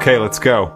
Okay, let's go.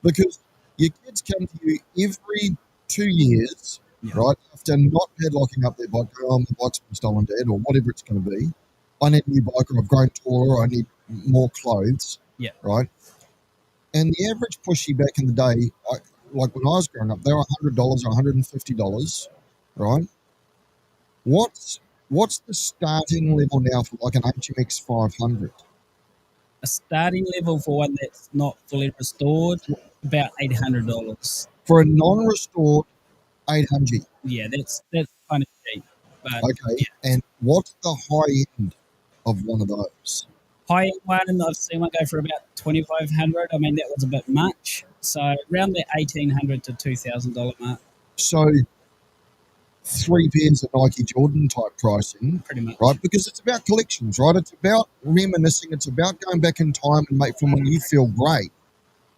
Because your kids come to you every 2 years, right, after not padlocking up their bike, going, oh, my bike's been stolen, Dad, or whatever it's going to be. I need a new bike, or I've grown taller, or I need more clothes, right? And the average pushy back in the day, like when I was growing up, they were $100 or $150, right? What's the starting level now for like an HMX 500? A starting level for one that's not fully restored, about $800. For a non-restored 800. Yeah, that's kind of cheap. But okay, and what's the high end of one of those? High end one, and I've seen one go for about $2,500. I mean, that was a bit much. So around the $1,800 to $2,000 mark. So 3 pairs of Nike Jordan type pricing, pretty much, right? Because it's about collections, right? It's about reminiscing. It's about going back in time and make from when you feel great.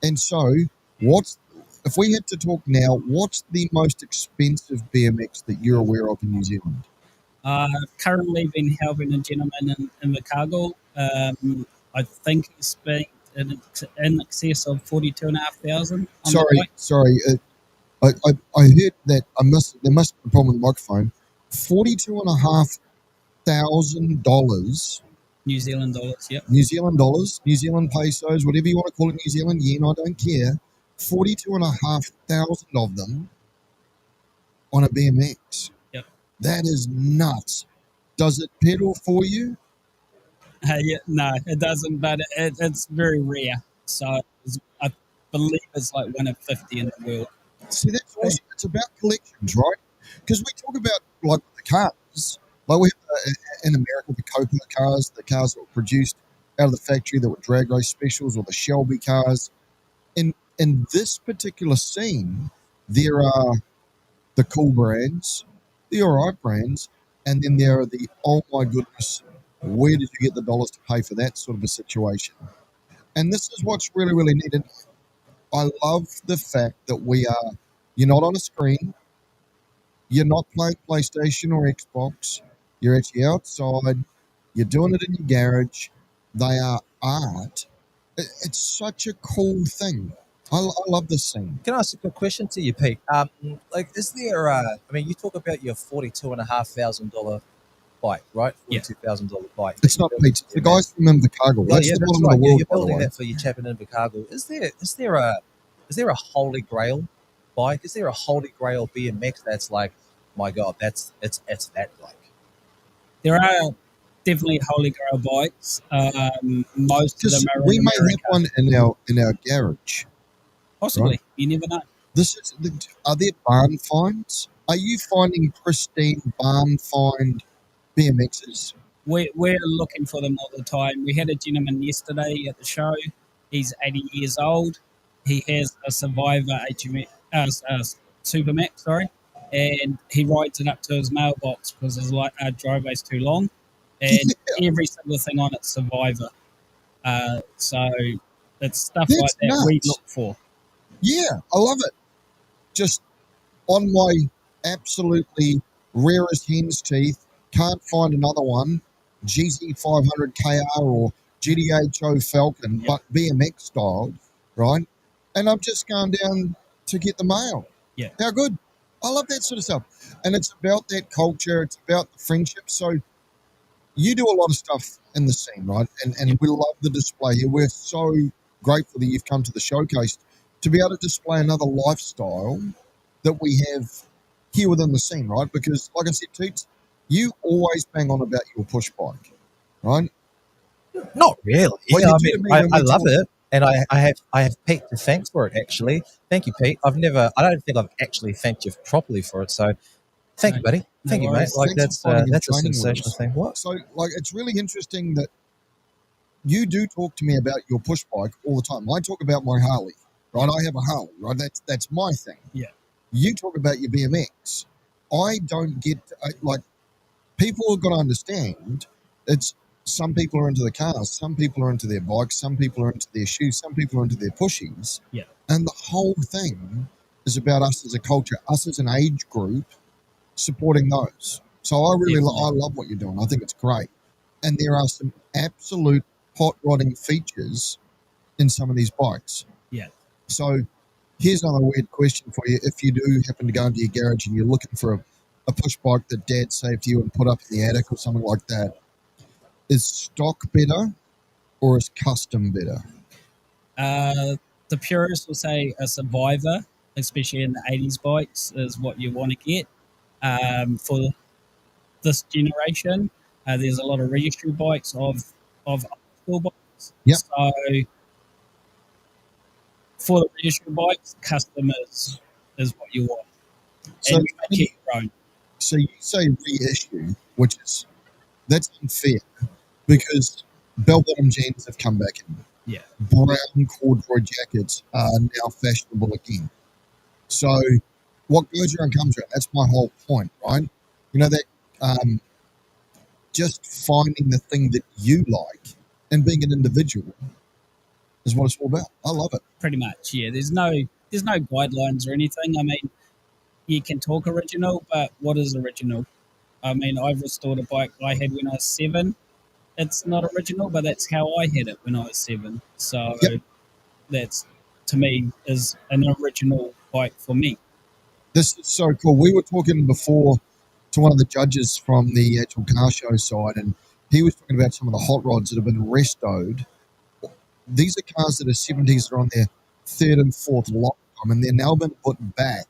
And so, if we had to talk now, what's the most expensive BMX that you're aware of in New Zealand? Currently been helping a gentleman in the cargo. I think he spent in excess of 42,500. Sorry. I heard that there must be a problem with the microphone. $42,500. New Zealand dollars, yep. New Zealand dollars, New Zealand pesos, whatever you want to call it, New Zealand yen, I don't care. 42,500 of them on a BMX. Yep. That is nuts. Does it pedal for you? No, it doesn't, but it's very rare. So I believe it's like 1 of 50 in the world. See, that's awesome. It's about collections, right? Because we talk about like the cars, like we have in America the Copa cars, the cars that were produced out of the factory that were drag race specials, or the Shelby cars. In this particular scene, there are the cool brands, the all right brands, and then there are the oh my goodness, where did you get the dollars to pay for that sort of a situation? And this is what's really, really needed. I love the fact that you're not on a screen, you're not playing PlayStation or Xbox, you're actually outside, you're doing it in your garage. They are art, It's such a cool thing. I love this thing. Can I ask a quick question to you, Pete? Like, is there? I mean, you talk about your $42,500 bike, right? Yeah. $42,000 bike. that It's you're not building Pete. It's for the your guys from Invercargill. Oh, That's yeah, the that's bottom right. of the Yeah, world, you're by the building way. that for your chap in Invercargill. Is there a holy grail bike? Is there a holy grail BMX that's like, my God, it's that bike? There are definitely holy grail bikes. Most of them Because are we in may have America. one in our garage. Possibly. Right. You never know. Are there barn finds? Are you finding pristine barn find BMXs? We're looking for them all the time. We had a gentleman yesterday at the show. He's 80 years old. He has a Survivor Supermax, sorry, and he rides it up to his mailbox because his driveway's too long, and every single thing on it's Survivor. So it's stuff like That's that we nuts. look for. Yeah, I love it. Just on my absolutely rarest hen's teeth, can't find another one, GZ500 KR or GDHO Falcon, Yep. but BMX style, right? And I'm just going down to get the mail. Yeah. How good. I love that sort of stuff. And it's about that culture, it's about the friendship. So you do a lot of stuff in the scene, right? And we love the display here. We're so grateful that you've come to the showcase to be able to display another lifestyle that we have here within the scene, right? Because, like I said, Toots, you always bang on about your push bike, right? Not really. Well, you I do to mean, me I, when I we love talk. it, and I have Pete to thank for it. Actually, thank you, Pete. I don't think I've actually thanked you properly for it. So, thank you, buddy. No Thank you, mate. worries. Like Thanks for finding and that's a training with sensational us. thing. What? So, like, it's really interesting that you do talk to me about your push bike all the time. I talk about my Harley, right? I have a Harley, right? That's my thing. Yeah. You talk about your BMX. I don't get like people have got to understand. It's some people are into the cars, some people are into their bikes, some people are into their shoes, some people are into their pushies, Yeah. and the whole thing is about us as a culture, us as an age group, supporting those. So I really I love what you're doing. I think it's great, and there are some absolute hot rodding features in some of these bikes. Yeah. So here's another weird question for you. If you do happen to go into your garage and you're looking for a push bike that Dad saved you and put up in the attic or something like that, is stock better or is custom better? The purists will say a Survivor, especially in the 80s bikes, is what you want to get for this generation. There's a lot of reissue bikes of old bikes. Yep. So for the reissue bikes, custom is what you want. So, And you make it your own. so you say reissue, that's unfair because bell bottom jeans have come back in. Yeah. Brown corduroy jackets are now fashionable again. So what goes around comes around. That's my whole point, right? You know that just finding the thing that you like and being an individual is what it's all about. I love it. Pretty much, yeah. There's no guidelines or anything. I mean, you can talk original, but what is original? I mean, I've restored a bike I had when I was 7. It's not original, but that's how I had it when I was 7. So Yep. that's, to me, is an original bike for me. This is so cool. We were talking before to one of the judges from the actual car show side, and he was talking about some of the hot rods that have been restored. These are cars that are 70s that are on their third and fourth lifetime, and they're now been put back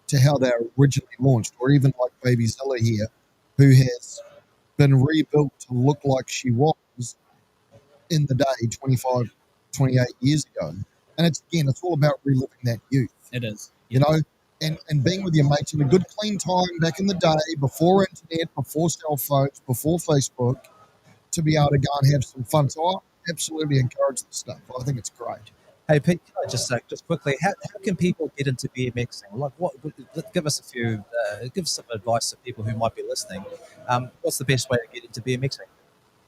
to how they were originally launched, or even like Baby Zilla here, who has been rebuilt to look like she was in the day 25, 28 years ago. And it's all about reliving that youth. It is. You know, and being with your mates in a good clean time back in the day, before internet, before cell phones, before Facebook, to be able to go and have some fun. So I absolutely encourage this stuff. I think it's great. Hey, Pete, can I just say, just quickly, how can people get into BMXing? Like, give us give us some advice to people who might be listening. What's the best way to get into BMXing?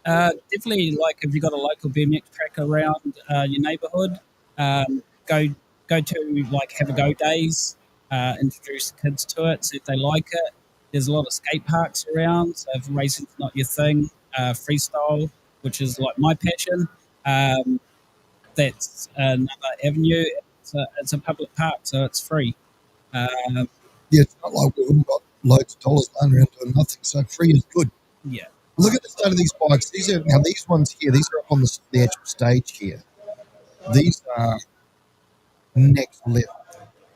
Definitely, like if you've got a local BMX track around your neighbourhood, go to like have a go days, introduce the kids to it, see if they like it. There's a lot of skate parks around, so if racing's not your thing, freestyle, which is like my passion. that's another avenue. It's a public park, so it's free. Um, Yeah, it's not like we've all got loads of dollars lying around doing nothing, so free is good. yeah. Look at the state of these bikes. These ones here. These are up on the actual stage here. These are next level.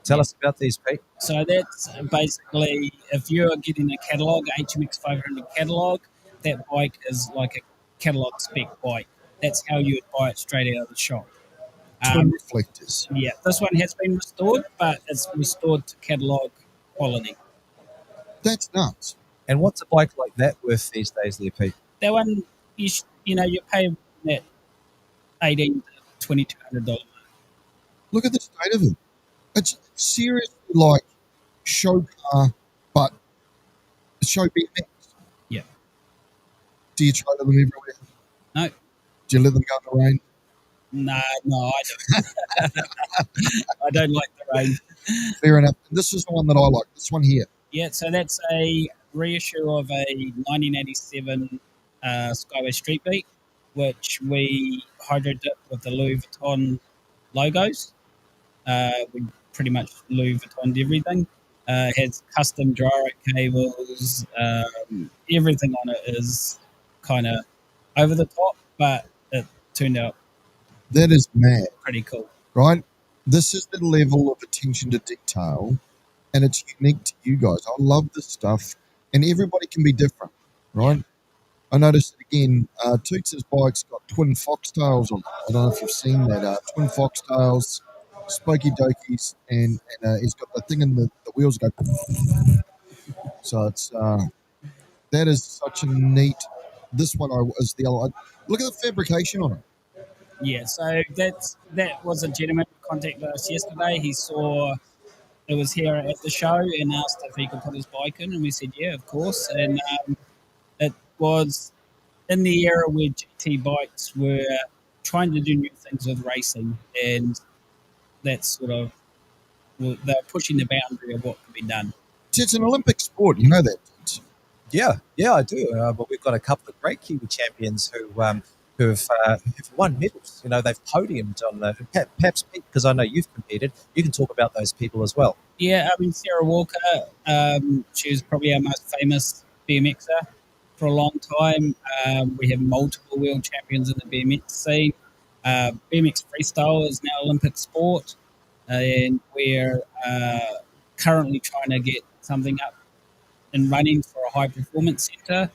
Tell us about these, Pete. So that's basically if you're getting a catalog, HMX 500 catalog, that bike is like a catalog spec bike. That's how you would buy it straight out of the shop. Twin reflectors. Yeah, this one has been restored, but it's restored to catalog quality. That's nuts. And what's a bike like that worth these days, there, Pete? That one, you pay that $1,800 to $2,200. Look at the state of it. It's seriously like show car, but show BMX. Yeah. Do you try them everywhere? No. Do you let them go in the rain? No, I don't. I don't like the rain. Fair enough. And this is the one that I like. This one here. Yeah, so that's a reissue of a 1987 Skyway Street Beat, which we hydro dipped with the Louis Vuitton logos. We pretty much Louis Vuittoned everything. Has custom gyro cables. Everything on it is kind of over the top, but it turned out That is mad, pretty cool. right? This is the level of attention to detail, and it's unique to you guys. I love this stuff, and everybody can be different, right? I noticed it again. Toots' bike's got twin foxtails on it. I don't know if you've seen that. Twin foxtails, spokey dokies, and he's got the thing in the wheels go. So it's that is such a neat. This one is the other. Look at the fabrication on it. Yeah, so that was a gentleman who contacted us yesterday. He saw it was here at the show and asked if he could put his bike in, and we said, yeah, of course. And it was in the era where GT bikes were trying to do new things with racing, and that's sort of they're pushing the boundary of what can be done. It's an Olympic sport, you know that. Yeah, I do. But we've got a couple of great Kiwi champions who've won medals. You know, they've podiumed on the perhaps because I know you've competed. You can talk about those people as well. Yeah, I mean Sarah Walker. She was probably our most famous BMXer for a long time. We have multiple world champions in the BMX scene. BMX freestyle is now Olympic sport, and we're currently trying to get something up and running for a high performance centre,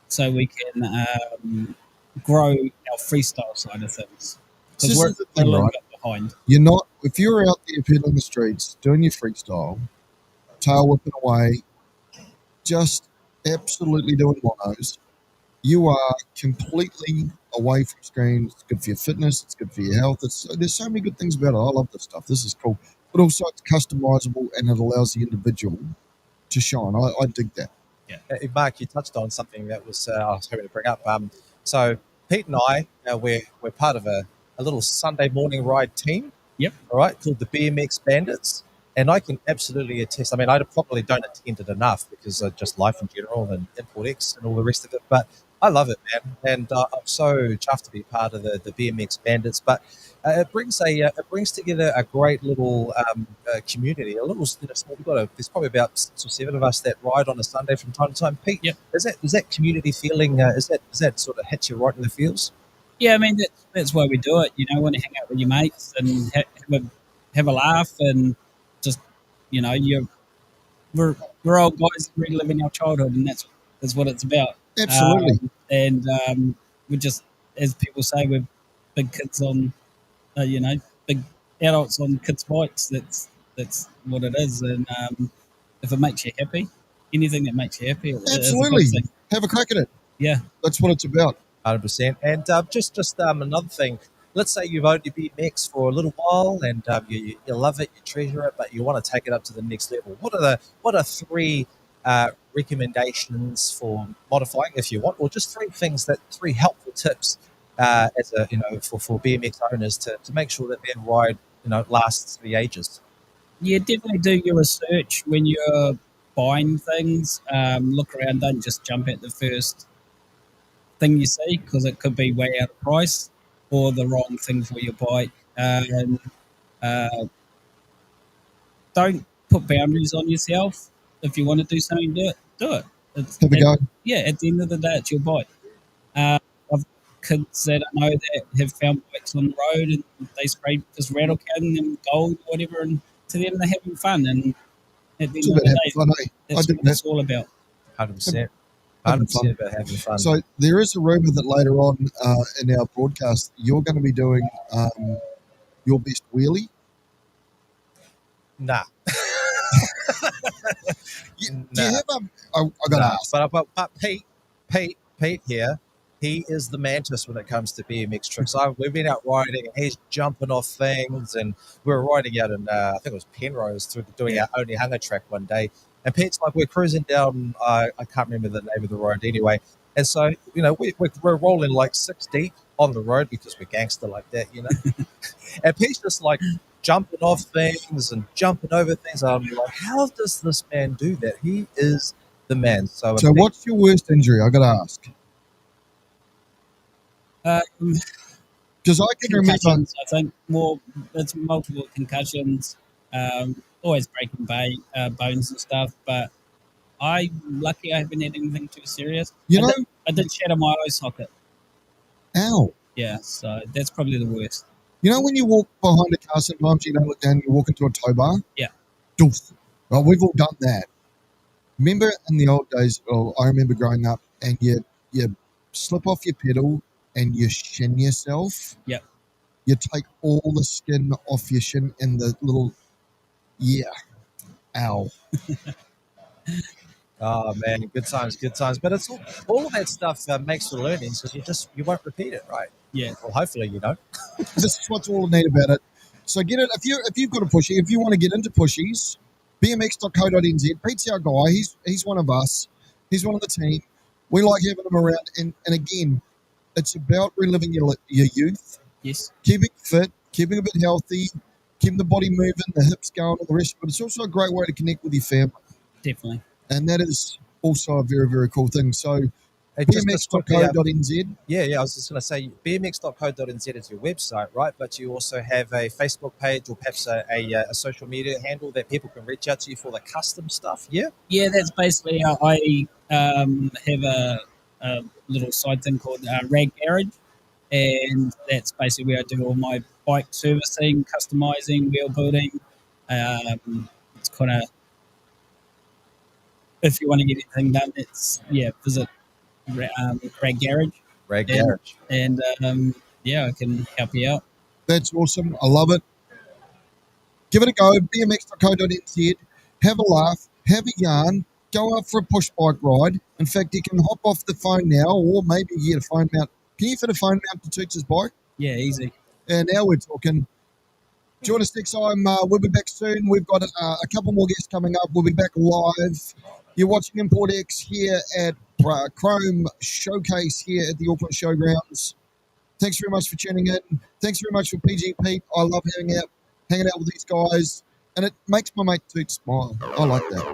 so we can grow our freestyle side of things. Because we're a little bit behind. You're not if you're out there pedaling the streets doing your freestyle, tail whipping away, just absolutely doing monos. You are completely away from screens. It's good for your fitness. It's good for your health. There's so many good things about it. I love this stuff. This is cool. But also it's customizable and it allows the individual to shine. I dig that. Yeah. Mark, you touched on something that was I was hoping to bring up. So Pete and I, we're part of a little Sunday morning ride team. Yep. All right, called the BMX Bandits. And I can absolutely attest. I mean, I probably don't attend it enough because of just life in general and Import X and all the rest of it. But I love it, man, and I'm so chuffed to be part of the BMX Bandits. But it brings together a great little community. A little, small. There's probably about 6 or 7 of us that ride on a Sunday from time to time. Pete, yep. Is that community feeling? Is that sort of hit you right in the feels? Yeah, I mean that's why we do it. You know, want to hang out with your mates and have a laugh and just we're old guys reliving our childhood, and that's what it's about. Absolutely. We're just, as people say, we're big kids on, big adults on kids' bikes. That's what it is. And if it makes you happy, anything that makes you happy, absolutely, have a crack at it. Yeah, that's what it's about. 100%. And just another thing. Let's say you've owned your BMX for a little while and you love it, you treasure it, but you want to take it up to the next level. What are 3 recommendations for modifying, if you want, or just 3 helpful tips for BMX owners to make sure that their ride lasts the ages? Yeah, definitely do your research when you're buying things. Look around, don't just jump at the first thing you see because it could be way out of price. or the wrong thing for your bike. And uh, don't put boundaries on yourself. If you want to do something, do it. Do it. It's, Have a go. yeah, at the end of the day, it's your bike. I've got kids that I know that have found bikes on the road and they spray just rattle coating them gold or whatever, and to them they're having fun. And at the It's end of about the having day, fun, eh? I that's dig what that. it's all about. 100%. Having 100% fun. about having fun. So there is a rumor that later on in our broadcast, you're going to be doing your best wheelie. Nah. Do you have I got to Nah. ask. But Pete here, he is the mantis when it comes to BMX tricks. We've been out riding, and he's jumping off things, and we were riding out in I think it was Penrose doing our only hunger track one day, and Pete's like, we're cruising down. I can't remember the name of the road anyway, and so we're rolling like 6 deep on the road because we're gangster like that, and Pete's just like jumping off things and jumping over things. I'm like, how does this man do that? He is the man. So What's your worst injury? I got to ask. Because I can remember. Concussions, I think more. It's multiple concussions. Always breaking bones and stuff, but I'm lucky I haven't had anything too serious. I did shatter my eye socket. Ow. Yeah, so that's probably the worst. You know when you walk behind a car, sometimes you don't look down, you walk into a tow bar? Yeah. Doof. Well, we've all done that. Remember in the old days, I remember growing up, and you slip off your pedal and you shin yourself. Yep. You take all the skin off your shin and the little, ow. Oh man, good times. But it's all of that stuff makes for learning, because you won't repeat it, right? Yeah. Well, hopefully you don't. This is what's all neat about it. So get it if you've got a pushy, if you want to get into pushies, bmx.co.nz. Pete's our guy. He's one of us. He's one of the team. We like having him around. And again, it's about reliving your youth. Yes. Keeping fit, keeping a bit healthy, keeping the body moving, the hips going, all the rest. But it's also a great way to connect with your family. Definitely. And that is also a very, very cool thing. So Hey, bmx.co.nz. Yeah, I was just going to say bmx.co.nz is your website, right? But you also have a Facebook page or perhaps a social media handle that people can reach out to you for the custom stuff, yeah? Yeah, that's basically, I have a little side thing called Rag Garage, and that's basically where I do all my bike servicing, customizing, wheel building. It's kind of, if you want to get anything done, visit Rag Garage. Rag Garage. And I can help you out. That's awesome. I love it. Give it a go. bmx.co.nz. Have a laugh. Have a yarn. Go out for a push bike ride. In fact, you can hop off the phone now, or maybe you get a phone mount. Can you fit a phone mount to Toots' bike? Yeah, easy. And now we're talking. Join us next time. We'll be back soon. We've got a couple more guests coming up. We'll be back live. You're watching Import X here at Chrome Showcase here at the Auckland Showgrounds. Thanks very much for tuning in. Thanks very much for PG Pete. I love hanging out with these guys, and it makes my mate Toot smile. I like that.